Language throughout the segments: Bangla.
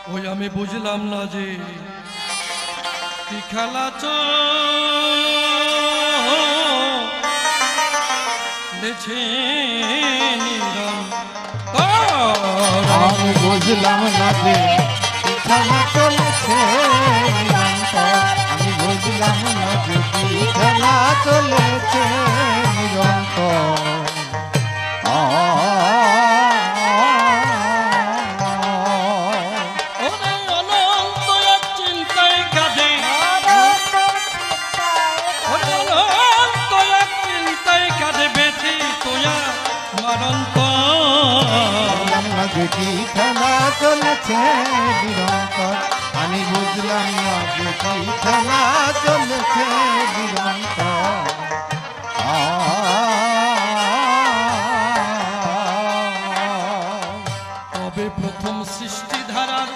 ওই আমি বুঝলাম না যে কি খেলা চলেছে আমি বুঝলাম না যে কি খেলা চলেছে নিরন্তর। আমি বুঝলাম না যে কি খেলা চলেছে নিরন্তর। যে কি খেলা চলেছে নিরন্তর। আমি বুঝলাম না যে কি খেলা চলেছে নিরন্তর। তবে প্রথম সৃষ্টি ধারার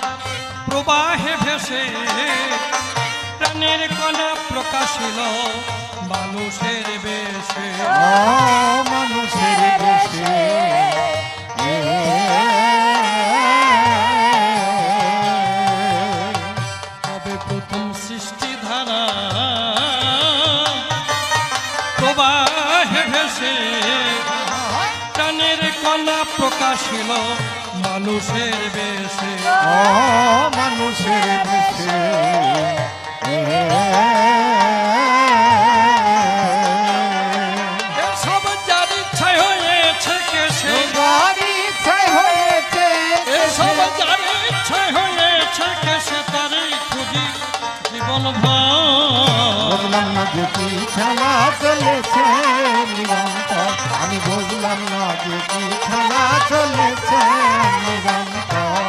প্রবাহে ভেসে প্রাণের কণা প্রকাশিল মানুষের বেশে, মানুষের বেশে। তবে প্রথম সৃষ্টি ধারা প্রবাহে ভেসে প্রাণের কণা প্রকাশিল মানুষের বেশে, মানুষের বেশে। সব যার ইচ্ছায় হয়েছে কেসে, যার ইচ্ছায় হয়েছে, সব যার ইচ্ছায় হয়েছে কেসে তারই খুঁজি জীবন বুঝলাম না যে কি খেলা চলেছে নিরন্তর। আমি বুঝলাম না যে কি খেলা চলেছে নিরন্তর।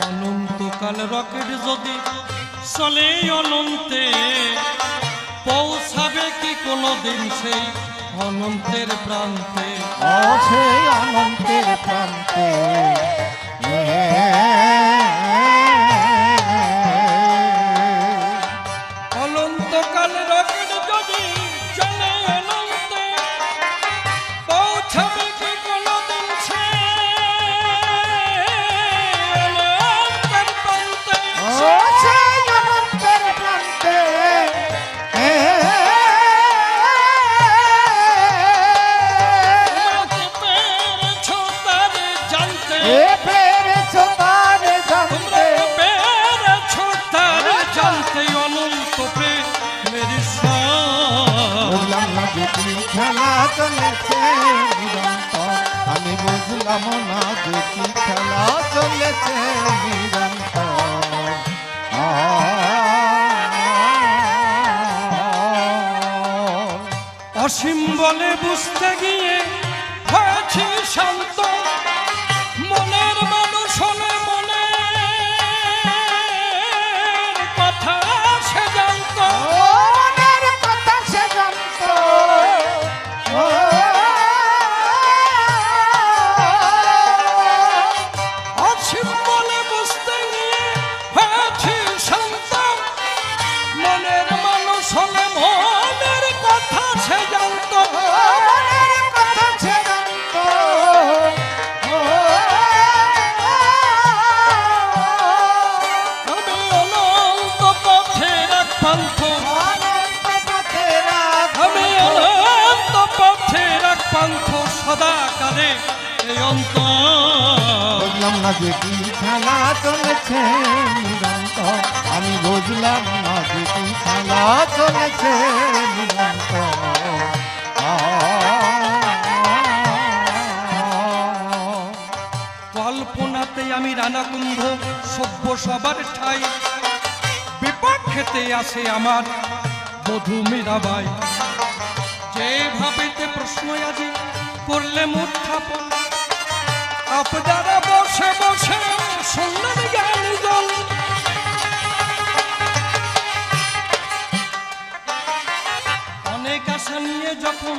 অনন্তকাল রকেট যদি চলে অনন্তে পৌঁছাবে কি কোনোদিন সেই অনন্তের প্রান্তে, সেই অনন্তের প্রান্তে। অনন্তকাল রকেট যদি চলে অনন্তে পৌঁছাবে কি কোনোদিন সেই অনন্তের প্রান্তে, সেই অনন্তের প্রান্তে। পেরেছো তার জানতে, পেরেছো তার জানতে, পেরেছো তার জানতে অনন্ত প্রেমের ঈশ্বর। বুঝলাম না যে কি খেলা চলেছে নিরন্তর। আমি বুঝলাম না যে কি খেলা চলেছে নিরন্তর। অসীম বলে বুঝতে গিয়ে হয়েছি শান্ত, মনের মানুষ হলে মনের কথা সে জানত, মনের কথা সে জানত। অসীম বলে বুঝতে গিয়ে হয়েছি শান্ত, মনের মানুষ হলে মনের কথা সে জানত, মনের কথা সে জানত। আমি অনন্ত পথের এক পান্থ, অনন্ত পথের এক আমি অনন্ত পথের এক পান্থ সদা কালে এই অন্তর। বুঝলাম না যে কি খেলা চলেছে নিরন্তর। আমি বুঝলাম না যে কি খেলা চলেছে নিরন্তর। কল্পনাতে আমি রানা কুম্ভ সভ্য সবার ঠাই, বিপক্ষেতে আসে আমার বধূ মীরাবাই। যেভাবেতে প্রশ্ন আজি করলে উত্থাপন, আপনারা বসে বসে শুনলেন জ্ঞানীজন। অনেক আশা নিয়ে যখন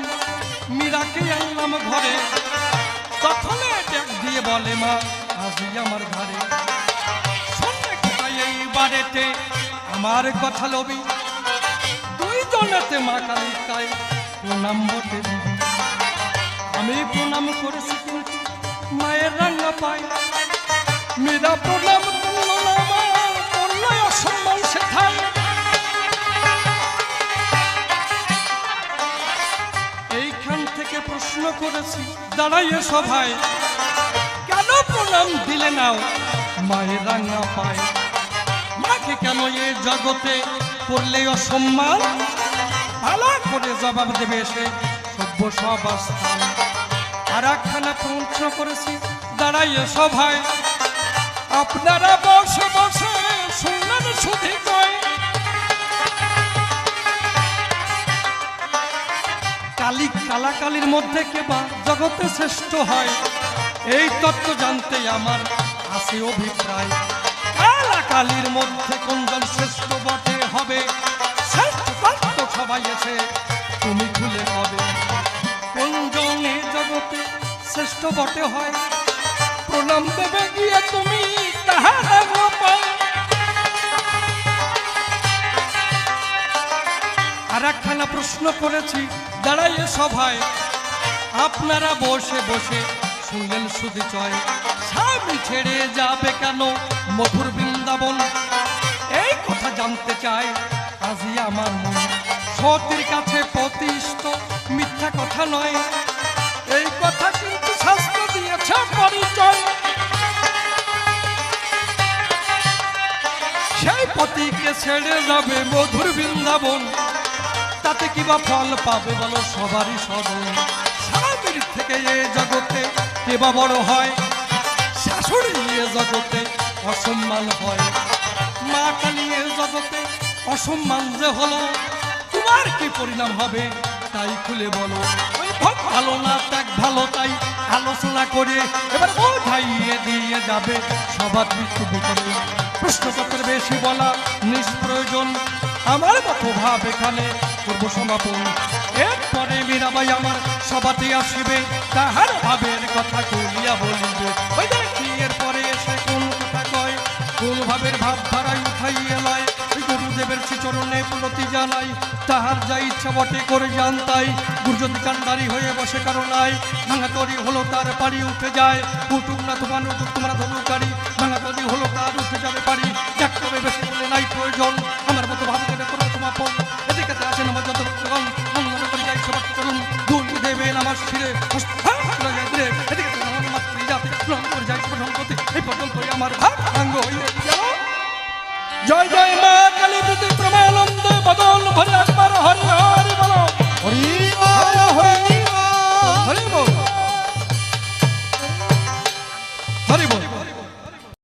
মীরাকে আনলাম ঘরে, তখন ডেক দিয়ে বলে মা আজি আমার ঘরে। শুনলে কোথায় এই বাড়িতে আমার কথা লবি, দুইজনেতে মা কালিকায় প্রণাম বটে। আমি প্রণাম করেছি কিন্তু মায়ের রান্না পাই। মীরা প্রণাম করলো না মা, করলো অসম্মান শেখায়। এইখান থেকে প্রশ্ন করেছি দাঁড়াইয়ে সভায়, কেন প্রণাম দিলে নাও মায়ের রান্না পায়? মাকে কেন এ জগতে করলে অসম্মান? ভালো করে জবাব দেবে সে সভ্য সবাস্থান। আর একখানা প্রশ্ন করেছি দাঁড়াইয়ে সভায়, আপনারা বসে বসে শুনলেন শুধু কয়, কালী কালাকালির মধ্যে কে বা জগতে শ্রেষ্ঠ হয়? এই তত্ত্ব জানতে আমার আছে অভিপ্রায়। কালাকালির মধ্যে কোনজন শ্রেষ্ঠ বটে হবে? শ্রেষ্ঠ তত্ত্ব সবাই এসে তুমি খুলে হবে। কোনজনে জগতে শ্রেষ্ঠ বটে হয়? প্রণাম দেবে গিয়ে তুমি তাহার পায়। আর একখানা প্রশ্ন করেছি দাঁড়াইয়ে সভায়, আপনারা বসে বসে শুনলেন শুধু চয়, স্বামী ছেড়ে যাবে কেন মধুর বৃন্দাবন? এই কথা জানতে চাই আজই আমার মন। সতীর কাছে প্রতিষ্ঠ মিথ্যা কথা নয়, এই কথা কিন্তু শাস্ত্র দিয়েছে পরিচয়। সেই পতিকে ছেড়ে যাবে মধুর বৃন্দাবন, তাতে কিবা ফল পাবে বলো সবারই সদন। স্বামীর থেকে এ জগতে কেবা বড় হয়? শাশুড়ি এ জগতে অসম্মান হয়। মা কালী এ জগতে অসম্মান যে হলো, তোমার কি পরিণাম হবে তাই খুলে বলো। ওই ভোগ ভালো না ত্যাগ ভালো, তাই আলোচনা করে এবার বোঝাইয়ে দিয়ে যাবে সবার মৃত্যু বিপদে। প্রশ্নপত্রের বেশি বলা নিষ্প্রয়োজন, আমার মতো ভাব এখানে করবো সমাপন। এরপরে মীরাবাই আমার সভাতে আসিবে, তাহার ভাবের কথা করিয়া বলিবে। ওই দেখি এরপরে এসে কোন কথা কয়, কোন ভাবের ভাব ধারায় উঠাইয়া লয়। ওই গুরুদেবের শ্রীচরণে প্রণতি জানাই, তাহার যা ইচ্ছা বটে করে জানতাই। গুরু যদি কান্ডারি হয়ে বসে কারো নাই, ভাঙা তরি হলো তার পাড়ি উঠে যায়। উঠুক না তোমার উঠুক তোমরা ধনুকারি, ভাঙা তরি হলো তার উঠে যাবে পারি। যাক তবে বেশি বলে নাই প্রয়োজন, আমার মতো ভাব করে করো সমাপন। এদিকে আসেন আমার যত ভক্তগণ, মঙ্গল করে যাই সবার করুন। দুল দেবেন আমার শিরে এদিকে আমার মাতৃ জাতি করে যাই সম্পত্তি। এই পর্যন্ত আমার ভাব ভাঙ্গ হইলে জয় জয় মা কালী প্রতি প্রমানন্দ বদন ভরে একবার হরি হরি।